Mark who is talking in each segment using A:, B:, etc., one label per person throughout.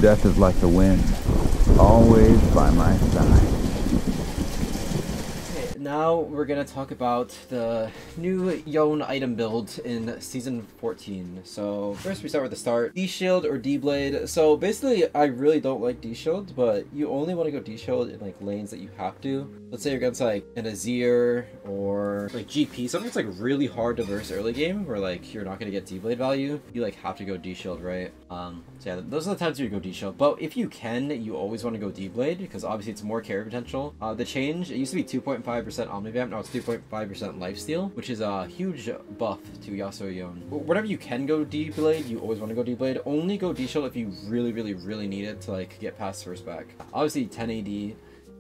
A: Death is like the wind, always by my side.
B: Now we're gonna talk about the new Yone item build in Season 14. So first we start with the start. D-Shield or D-Blade. So basically I really don't like D-Shield, but you only want to go D-Shield in like lanes that you have to. Let's say you're against like an Azir or like GP, something that's like really hard to verse early game where like you're not gonna get D-Blade value. You like have to go D-Shield, right? So yeah, those are the times where you go D-Shield. But if you can, you always want to go D-Blade because obviously it's more carry potential. The change, it used to be 2.5% Omnivamp, now it's 3.5% Lifesteal, which is a huge buff to Yasuo Yone. Whenever you can go D-Blade, you always want to go D-Blade. Only go D-Shield if you really need it to like get past first back. Obviously 10 AD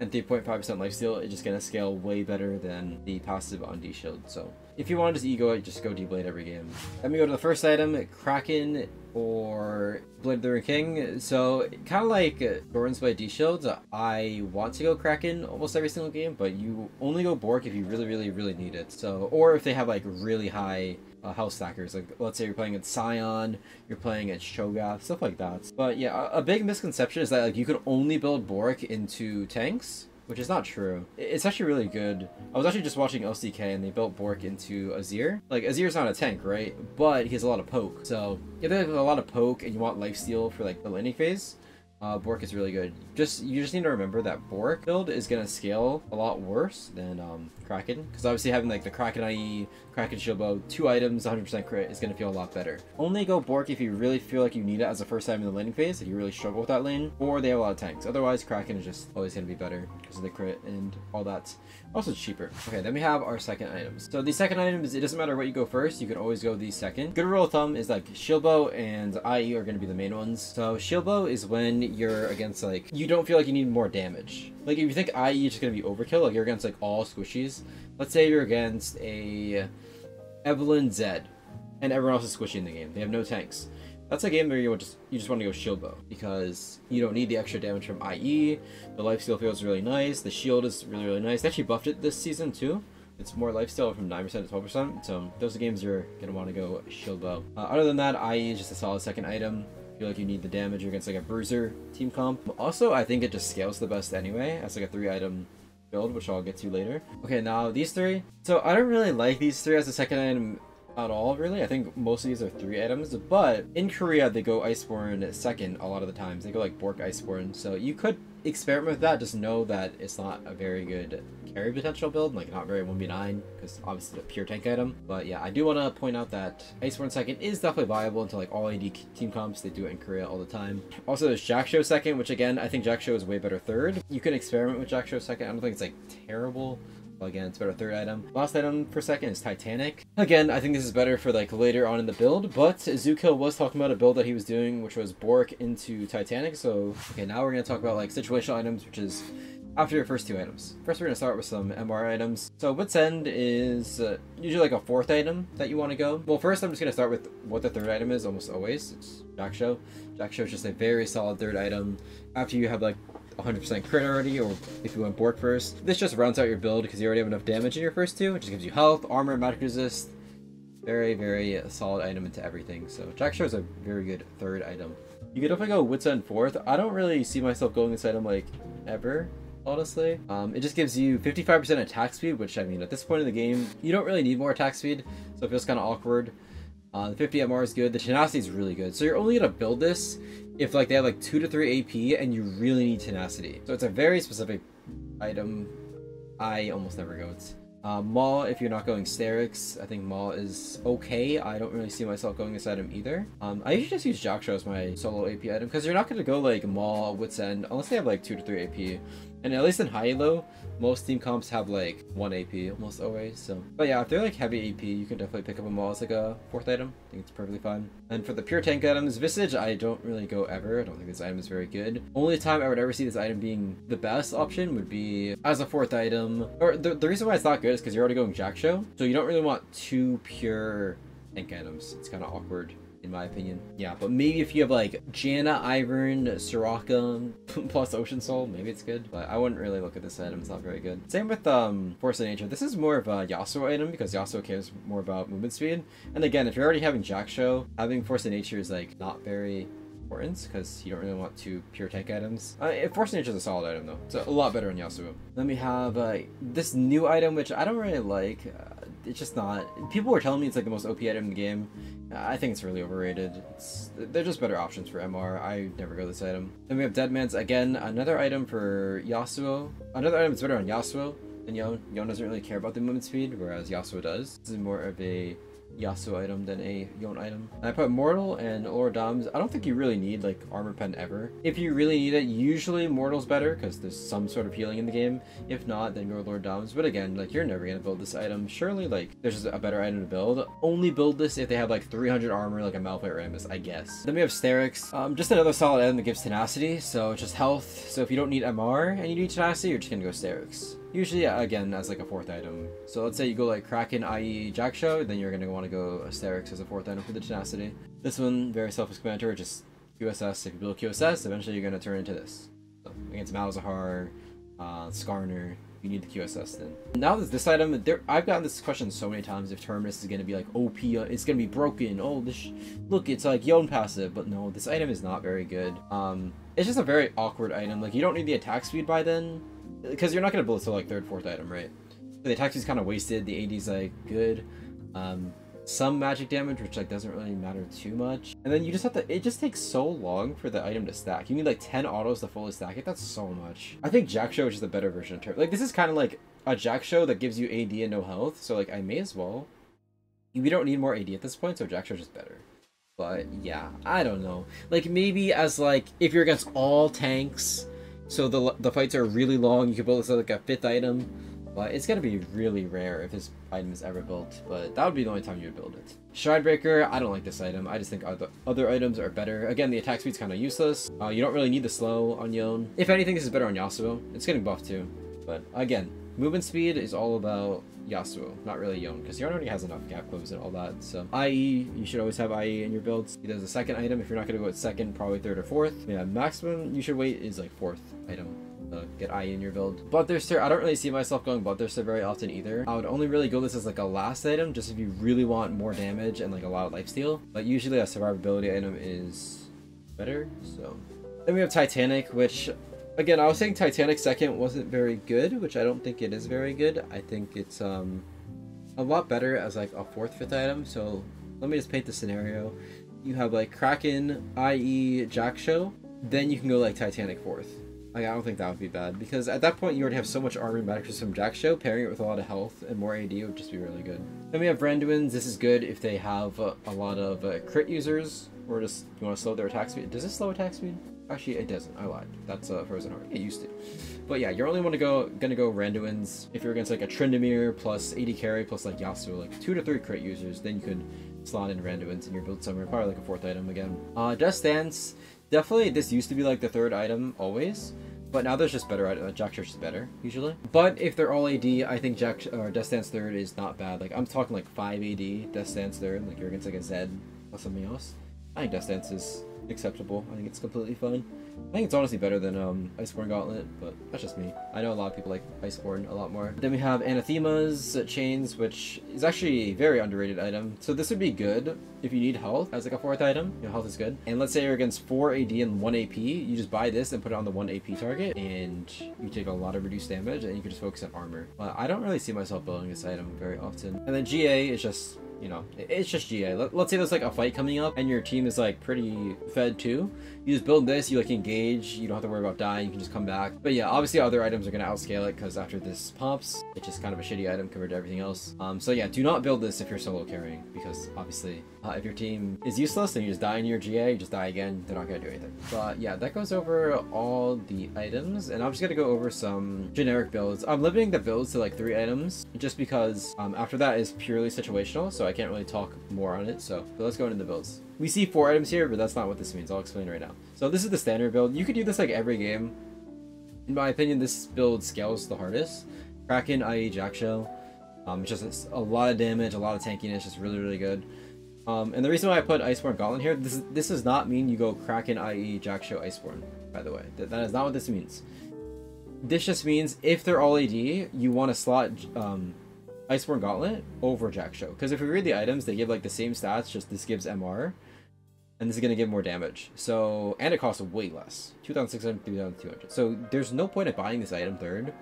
B: and 3.5% lifesteal is just gonna scale way better than the passive on D-Shield. So if you want to just ego it, just go D-Blade every game. Then we go to the first item, Kraken or Blade of the Ring King. So kind of like Doran's by D-Shield, I want to go Kraken almost every single game, but you only go Bork if you really need it. So, or if they have like really high health stackers, like let's say you're playing at Scion, you're playing at Shogath, stuff like that. But yeah, a big misconception is that like you can only build Bork into tanks, which is not true. It's actually really good. I was actually just watching LCK and they built Bork into Azir. Like, Azir's not a tank, right? But he has a lot of poke. So, if they have a lot of poke and you want lifesteal for, like, the laning phase, Bork is really good. You just need to remember that Bork build is gonna scale a lot worse than Kraken, because obviously having like the Kraken IE, Kraken Shield Bow, 2 items, 100% crit is gonna feel a lot better. Only go Bork if you really feel like you need it as a first time in the laning phase, if you really struggle with that lane, or they have a lot of tanks. Otherwise, Kraken is just always gonna be better because of the crit and all that. Also cheaper. Okay, then we have our second items. So the second item is, it doesn't matter what you go first, you can always go the second. Good rule of thumb is like Shield Bow and IE are gonna be the main ones. So Shield Bow is when you're against like, you don't feel like you need more damage. Like if you think IE is just gonna be overkill, like you're against like all squishies. Let's say you're against a Evelynn Zed and everyone else is squishy in the game. They have no tanks. That's a game where you just want to go Shield Bow because you don't need the extra damage from IE. The lifesteal feels really nice. The shield is really nice. They actually buffed it this season too. It's more lifesteal from 9% to 12%. So those are games you're gonna want to go Shield Bow. Other than that, IE is just a solid second item. Feel like you need the damage against like a bruiser team comp. Also, I think it just scales the best anyway as like a 3-item build, which I'll get to later. Okay, now these 3. So I don't really like these 3 as a second item at all, really. I think most of these are 3 items, but in Korea they go Iceborne second a lot of the times. They go like Bork Iceborne, so you could experiment with that. Just know that it's not a very good carry potential build, like not very 1v9, because obviously it's a pure tank item. But yeah, I do want to point out that Iceborne second is definitely viable into like all AD team comps. They do it in Korea all the time. Also there's Jackshow second, which again, I think Jackshow is way better third. You can experiment with Jackshow second. I don't think it's like terrible. Well, again, it's better 3rd item. Last item for second is Titanic. Again, I think this is better for like later on in the build, but Dzukill was talking about a build that he was doing, which was Bork into Titanic. So, okay, now we're going to talk about like situational items, which is after your first 2 items. First, we're going to start with some MR items. So Wit's End is usually like a 4th item that you want to go. Well, first I'm just going to start with what the 3rd item is almost always. It's Jackshow. Jackshow is just a very solid 3rd item. After you have like 100% crit already, or if you went Bork first. This just rounds out your build because you already have enough damage in your first 2. It just gives you health, armor, magic resist. Very solid item into everything. So Jackshow is a very good 3rd item. You could definitely go Wit's End 4th. I don't really see myself going this item like ever, honestly. It just gives you 55% attack speed, which I mean at this point in the game you don't really need more attack speed, so it feels kind of awkward. The 50 MR is good. The tenacity is really good. So you're only gonna build this if like they have like 2 to 3 AP and you really need tenacity. So it's a very specific item. I almost never go it. Maul, if you're not going Sterix, I think Maul is okay. I don't really see myself going this item either. I usually just use Jackshow as my solo AP item because you're not going to go like Maul, Wit's End, unless they have like 2 to 3 AP. And at least in high elo, most team comps have like 1 AP almost always. So, but yeah, if they're like heavy AP, you can definitely pick up a Maul as like a 4th item. I think it's perfectly fine. And for the pure tank items, Visage, I don't really go ever. I don't think this item is very good. Only time I would ever see this item being the best option would be as a 4th item. Or the reason why it's not good is because you're already going Jackshow, so you don't really want 2 pure tank items. It's kind of awkward, in my opinion. Yeah, but maybe if you have like Janna, Ivern, Soraka, plus Ocean Soul, maybe it's good. But I wouldn't really look at this item, it's not very good. Same with Force of Nature. This is more of a Yasuo item because Yasuo cares more about movement speed. And again, if you're already having Jackshow, having Force of Nature is like not very importance because you don't really want two pure tank items. Force Nature is a solid item though. It's a lot better on Yasuo. Then we have this new item which I don't really like. It's just not. People were telling me it's like the most OP item in the game. I think it's really overrated. They're just better options for MR. I never go this item. Then we have Dead Man's again, another item for Yasuo. Another item that's better on Yasuo than Yone. Yone doesn't really care about the movement speed, whereas Yasuo does. This is more of a Yasuo item than a Yone item. And I put Mortal and Lord Doms. I don't think you really need like Armor Pen ever. If you really need it, usually Mortal's better because there's some sort of healing in the game. If not, then go Lord Doms. But again, like you're never gonna build this item. Surely like there's just a better item to build. Only build this if they have like 300 armor like a Malphite Rammus, I guess. Then we have Sterix. Just another solid item that gives tenacity. So it's just health. So if you don't need MR and you need tenacity, you're just gonna go Sterix. Usually, again, as like a fourth item. So let's say you go like Kraken, i.e. Jackshow, then you're going to want to go Asterix as a fourth item for the tenacity. This one, very self-explanatory, just QSS. If you build QSS, eventually you're going to turn into this. So against Malzahar, Skarner, you need the QSS then. Now that this item, I've gotten this question so many times if Terminus is going to be like OP, it's going to be broken. Oh, look, it's like Yone passive, but no, this item is not very good. It's just a very awkward item. Like you don't need the attack speed by then. Because you're not going to build it to like third, fourth item, right? The attack speed's kind of wasted. The AD's like good. Some magic damage, which like doesn't really matter too much. And then you just have to. It just takes so long for the item to stack. You need like 10 autos to fully stack it. That's so much. I think Jackshow is just a better version of Turf. Like this is kind of like a Jackshow that gives you AD and no health. So like I may as well. We don't need more AD at this point, so Jackshow is just better. But yeah, I don't know. Like maybe as like if you're against all tanks. So the fights are really long, you can build this as like a fifth item, but it's gonna be really rare if this item is ever built, but that would be the only time you would build it. Shrinebreaker, I don't like this item, I just think other items are better. Again, the attack speed's kind of useless, you don't really need the slow on Yone. If anything, this is better on Yasuo, it's getting buffed too, but again, movement speed is all about Yasuo, not really Yone, because Yone already has enough gap close and all that. So IE, you should always have IE in your builds. There's a second item. If you're not going to go with second, probably third or fourth. Yeah, maximum you should wait is like fourth item. Get IE in your build. Bloodthirster, I don't really see myself going Bloodthirster very often either. I would only really go this as like a last item, just if you really want more damage and like a lot of lifesteal. But usually a survivability item is better. So then we have Titanic, which again, I was saying Titanic second wasn't very good, which I don't think it is very good. I think it's a lot better as like a fourth, fifth item. So let me just paint the scenario. You have like Kraken, i.e. Jackshow, then you can go like Titanic fourth. Like, I don't think that would be bad, because at that point you already have so much armor and matrix from Jackshow, pairing it with a lot of health and more AD would just be really good. Then we have Randuins. This is good if they have a lot of crit users, or just you want to slow their attack speed. Does this slow attack speed? Actually, it doesn't. I lied. That's Frozen Heart. It used to. But yeah, you're only gonna go Randuins if you're against like a Tryndamere plus 80 carry plus like Yasuo, like 2 to 3 crit users. Then you could slot in Randuins in your build somewhere, probably like a fourth item again. Death Stance. Definitely, this used to be like the third item always, but now there's just better items. Jack Church is better usually. But if they're all AD, I think Death Stance third is not bad. Like I'm talking like 5 AD, Death Stance third. Like you're against like a Zed or something else. I think Death Stance is acceptable. I think it's completely fine. I think it's honestly better than Iceborne Gauntlet, but that's just me. I know a lot of people like Iceborne a lot more. Then we have Anathema's Chains, which is actually a very underrated item. So this would be good if you need health as like a fourth item. You know, health is good. And let's say you're against 4 AD and 1 AP, you just buy this and put it on the 1 AP target, and you take a lot of reduced damage, and you can just focus on armor. But I don't really see myself building this item very often. And then GA is just, you know, it's just GA. Let's say there's like a fight coming up and your team is like pretty fed too. You just build this, you like engage, you don't have to worry about dying, you can just come back. But yeah, obviously other items are going to outscale it, because after this pops, it's just kind of a shitty item compared to everything else. So yeah, do not build this if you're solo carrying, because obviously if your team is useless and you just die in your GA, you just die again, they're not going to do anything. But yeah, that goes over all the items, and I'm just going to go over some generic builds. I'm limiting the builds to like 3 items, just because after that is purely situational, so I can't really talk more on it. But let's go into the builds. We see 4 items here, but that's not what this means. I'll explain right now. So this is the standard build. You could do this like every game. In my opinion, this build scales the hardest. Kraken, i.e. Jackshow. It's just a lot of damage, a lot of tankiness, just really, really good. And the reason why I put Iceborne Gauntlet here, this does not mean you go Kraken, i.e. Jackshow, Iceborne, by the way. That is not what this means. This just means if they're all AD, you want to slot Iceborne Gauntlet over Jackshow. Because if we read the items, they give like the same stats, just this gives MR. and this is gonna give more damage. So, and it costs way less, 2,600, 3,200. So there's no point of buying this item third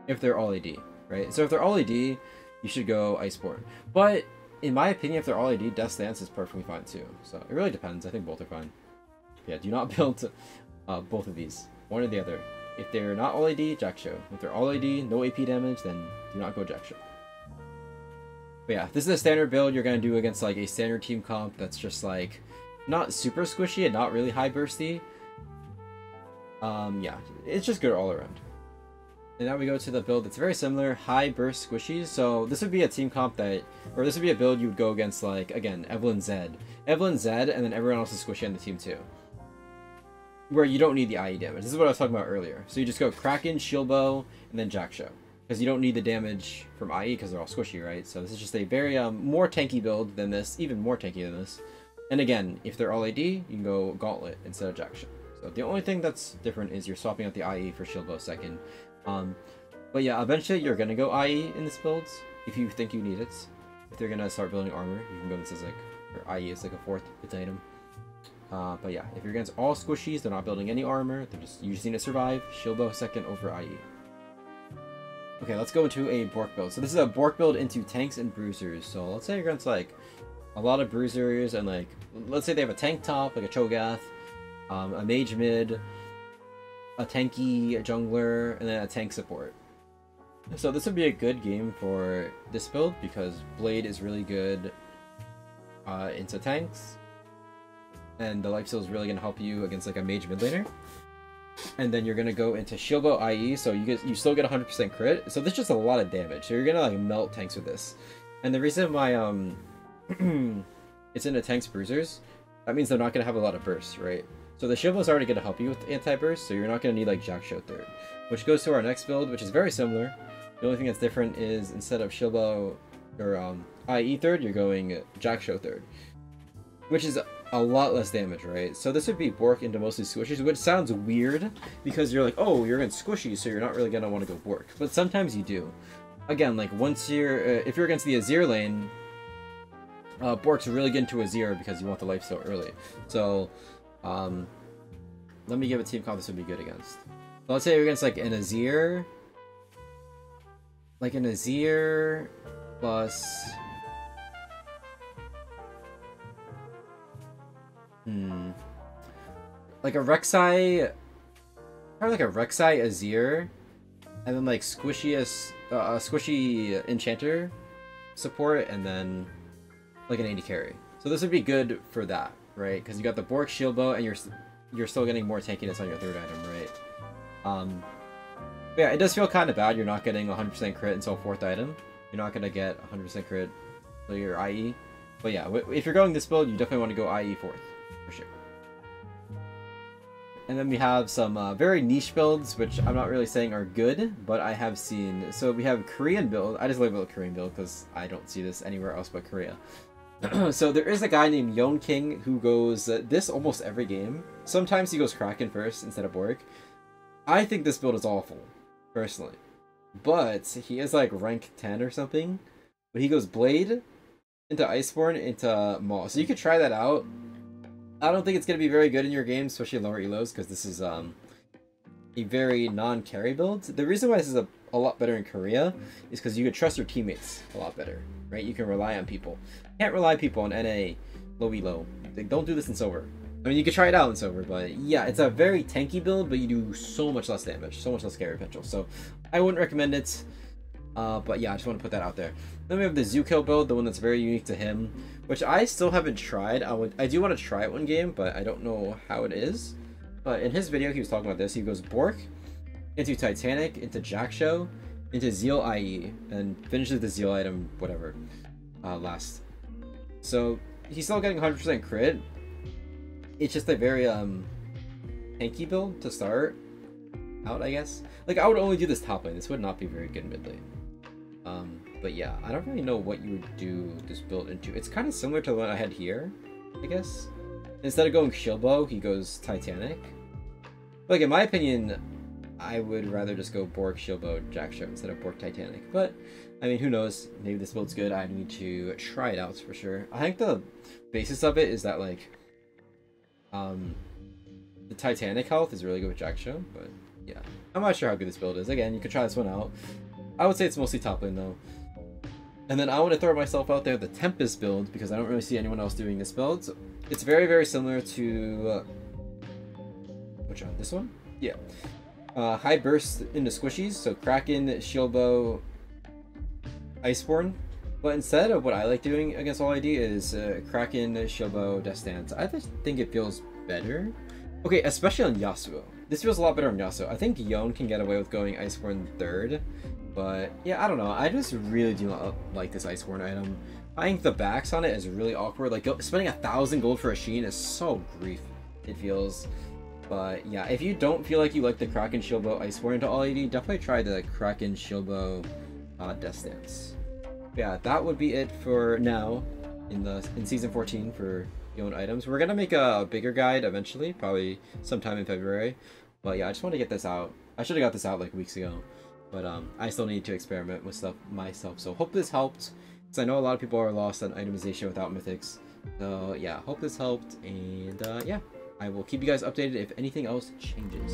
B: if they're all AD, right? So if they're all AD, you should go Iceborne. But in my opinion, if they're all AD, Death Stance is perfectly fine too. So it really depends. I think both are fine. Yeah, do not build both of these, one or the other. If they're not all AD, Jackshow. If they're all AD, no AP damage, then do not go Jackshow. But yeah, this is a standard build you're gonna do against like a standard team comp that's just like not super squishy and not really high bursty. Yeah, it's just good all around. And now we go to the build that's very similar, high burst squishies. So this would be a team comp that, or this would be a build you would go against like, again, Evelyn Zed, and then everyone else is squishy on the team too. Where you don't need the IE damage. This is what I was talking about earlier. So you just go Kraken, Shield Bow, and then Jackshow. Because you don't need the damage from IE because they're all squishy, right? So this is just a very more tanky build than this, even more tanky than this. And again, if they're all AD, you can go Gauntlet instead of Jackshow. So the only thing that's different is you're swapping out the IE for Shield Bow second. But yeah, eventually you're gonna go IE in this build if you think you need it. If they're gonna start building armor, you can go this as like, or IE is like a fourth its item. But yeah, if you're against all squishies, they're not building any armor, they're just using it to survive, Shield Bow second over IE. Okay, let's go into a Bork build. So this is a Bork build into tanks and bruisers. So let's say you're against like a lot of bruisers and like, let's say they have a tank top, like a Cho'Gath, a mage mid, a tanky jungler, and then a tank support. So this would be a good game for this build because Blade is really good into tanks. And the lifesteal is really going to help you against like a mage mid laner. And then you're going to go into Shield Bow IE, so you still get 100% crit. So this is just a lot of damage. So you're going to like melt tanks with this. And the reason why it's into tanks bruisers, that means they're not going to have a lot of bursts, right? So the Shield Bow is already going to help you with anti-burst, so you're not going to need like Jackshow third. Which goes to our next build, which is very similar. The only thing that's different is instead of Shield Bow or IE third, you're going Jackshow third. Which is a lot less damage, right? So this would be Bork into mostly squishies, which sounds weird because you're like, oh, you're against squishies, so you're not really gonna want to go Bork. But sometimes you do. Again, like once you're, if you're against the Azir lane, Bork's really good into Azir because you want the lifesteal early. So, let me give a team comp this would be good against. So let's say you're against like an Azir, plus. Like a Rek'Sai, probably like a Rek'Sai Azir, and then like squishy Enchanter support, and then like an AD carry. So this would be good for that, right? Because you got the Bork Shield Bow, and you're still getting more tankiness on your third item, right? Yeah, it does feel kind of bad. You're not getting 100% crit until fourth item. You're not gonna get 100% crit until your IE. But yeah, if you're going this build, you definitely want to go IE fourth. For sure. And then we have some very niche builds, which I'm not really saying are good, but I have seen. So we have Korean build. I just label it Korean build because I don't see this anywhere else but Korea. So there is a guy named Yone King who goes this almost every game. Sometimes he goes Kraken first instead of Bork. I think this build is awful, personally. But he is like rank 10 or something. But he goes Blade into Iceborne into Maul. So you could try that out. I don't think it's going to be very good in your game, especially lower elos, because this is a very non-carry build. The reason why this is a lot better in Korea is because you can trust your teammates a lot better, right? You can rely on people. You can't rely on people on NA, low elo. Like, don't do this in Silver. I mean, you could try it out in Silver, but yeah, it's a very tanky build, but you do so much less damage, so much less carry potential. So I wouldn't recommend it, but yeah, I just want to put that out there. Then we have the Dzukill build, the one that's very unique to him, which I still haven't tried. I do want to try it one game, but I don't know how it is. But in his video, he was talking about this. He goes Bork into Titanic, into Jackshow, into Zeal IE, and finishes the Zeal item, whatever, last. So he's still getting 100% crit. It's just a very tanky build to start out, I guess. Like, I would only do this top lane. This would not be very good mid lane. But yeah, I don't really know what you would do this build into. It's kind of similar to the one I had here, I guess. Instead of going Shield Bow, he goes Titanic. Like, in my opinion, I would rather just go Bork, Shield Bow, Jackshow instead of Bork, Titanic. But, I mean, who knows? Maybe this build's good. I need to try it out for sure. I think the basis of it is that, like, The Titanic health is really good with Jackshow, but yeah. I'm not sure how good this build is. Again, you could try this one out. I would say it's mostly top lane though. And then I want to throw myself out there, the Tempest build, because I don't really see anyone else doing this build. So it's very, very similar to... which one? This one? Yeah. High burst into squishies, so Kraken, Shield Bow, Iceborne. But instead of what I like doing against all ID is Kraken, Shield Bow, Death Stance. I just think it feels better. Okay, especially on Yasuo. This feels a lot better on Yasuo. I think Yone can get away with going Iceborne third. But yeah, I don't know. I just really do not like this Iceborne item. Buying the backs on it is really awkward. Like spending 1,000 gold for a Sheen is so grief. It feels. But yeah, if you don't feel like you like the Kraken Shield Bow Iceborne into all AD, definitely try the Kraken Shield Bow Death Stance. Yeah, that would be it for now in season 14 for Yone items. We're gonna make a bigger guide eventually, probably sometime in February. But yeah, I just want to get this out. I should have got this out like weeks ago. But I still need to experiment with stuff myself. So hope this helped. Because I know a lot of people are lost on itemization without mythics. So yeah, hope this helped. And yeah, I will keep you guys updated if anything else changes.